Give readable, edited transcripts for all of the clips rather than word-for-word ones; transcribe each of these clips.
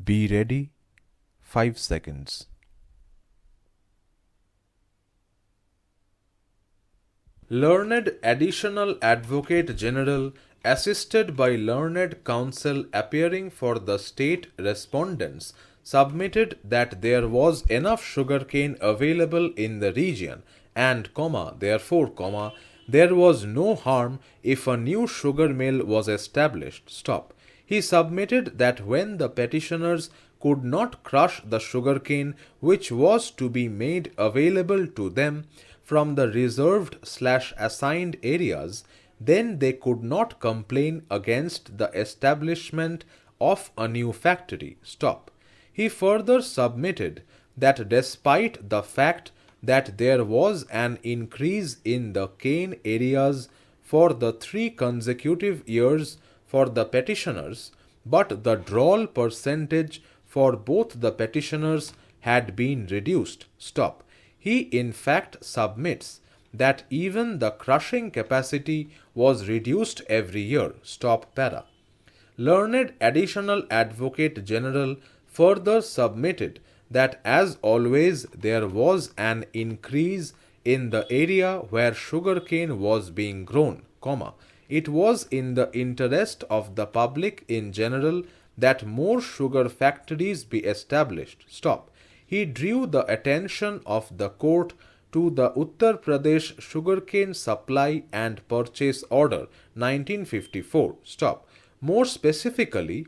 Be ready. 5 seconds. Learned Additional Advocate General, assisted by learned counsel appearing for the state respondents, submitted that there was enough sugarcane available in the region and, therefore, there was no harm if a new sugar mill was established. He submitted that when the petitioners could not crush the sugarcane which was to be made available to them from the reserved/assigned areas, then they could not complain against the establishment of a new factory. He further submitted that despite the fact that there was an increase in the cane areas for the 3 consecutive years for the petitioners, but the drawal percentage for both the petitioners had been reduced. He in fact submits that even the crushing capacity was reduced every year. Learned Additional Advocate General further submitted that as always there was an increase in the area where sugarcane was being grown, it was in the interest of the public in general that more sugar factories be established. He drew the attention of the court to the Uttar Pradesh Sugarcane Supply and Purchase Order 1954. More specifically,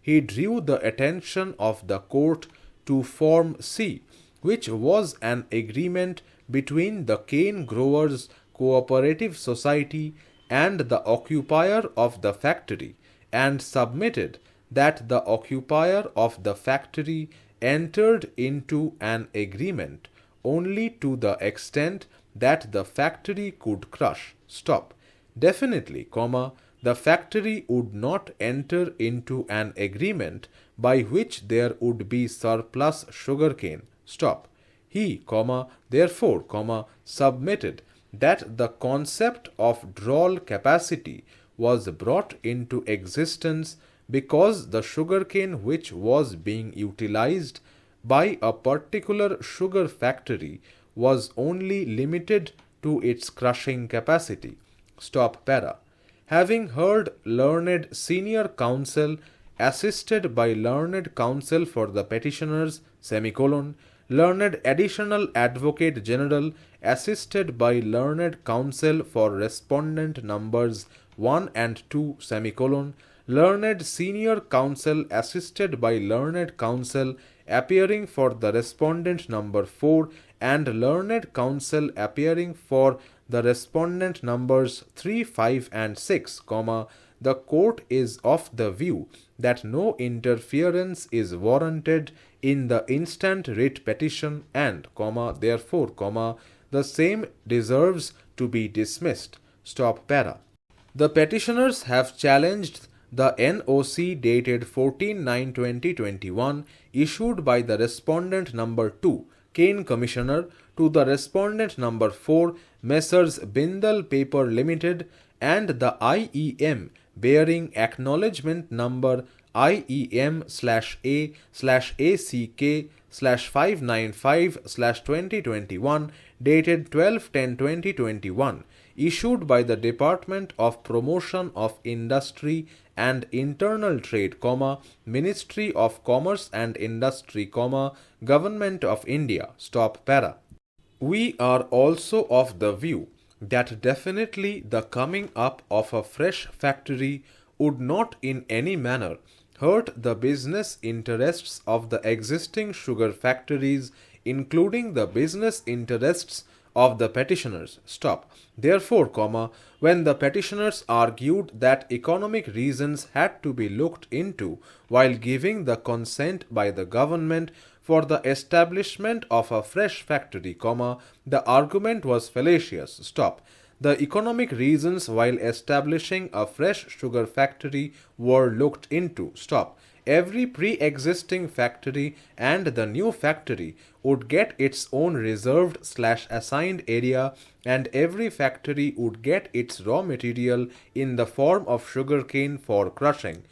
he drew the attention of the court to Form C, which was an agreement between the Cane Growers Cooperative Society and the occupier of the factory, and submitted that the occupier of the factory entered into an agreement only to the extent that the factory could crush. Definitely, the factory would not enter into an agreement by which there would be surplus sugarcane. He, therefore, submitted that the concept of drawal capacity was brought into existence because the sugarcane which was being utilized by a particular sugar factory was only limited to its crushing capacity. Having heard learned senior counsel assisted by learned counsel for the petitioners, learned additional advocate general assisted by learned counsel for respondent numbers 1 and 2, learned senior counsel assisted by learned counsel appearing for the respondent number 4 and learned counsel appearing for the respondent numbers 3, 5 and 6, the court is of the view that no interference is warranted in the instant writ petition and, therefore, the same deserves to be dismissed. The petitioners have challenged the NOC dated 14/9/2021 issued by the respondent number 2, Cane Commissioner, to the respondent number 4, Messrs. Bindal Paper Limited, and the IEM bearing acknowledgement number IEM/A/ACK/595/2021 dated 12/10/2021 issued by the Department of Promotion of Industry and Internal Trade, Ministry of Commerce and Industry, Government of India. We are also of the view that definitely the coming up of a fresh factory would not in any manner hurt the business interests of the existing sugar factories, including the business interests of the petitioners. Therefore, when the petitioners argued that economic reasons had to be looked into while giving the consent by the government for the establishment of a fresh factory, the argument was fallacious. The economic reasons while establishing a fresh sugar factory were looked into. Every pre-existing factory and the new factory would get its own reserved/assigned area, and every factory would get its raw material in the form of sugarcane for crushing.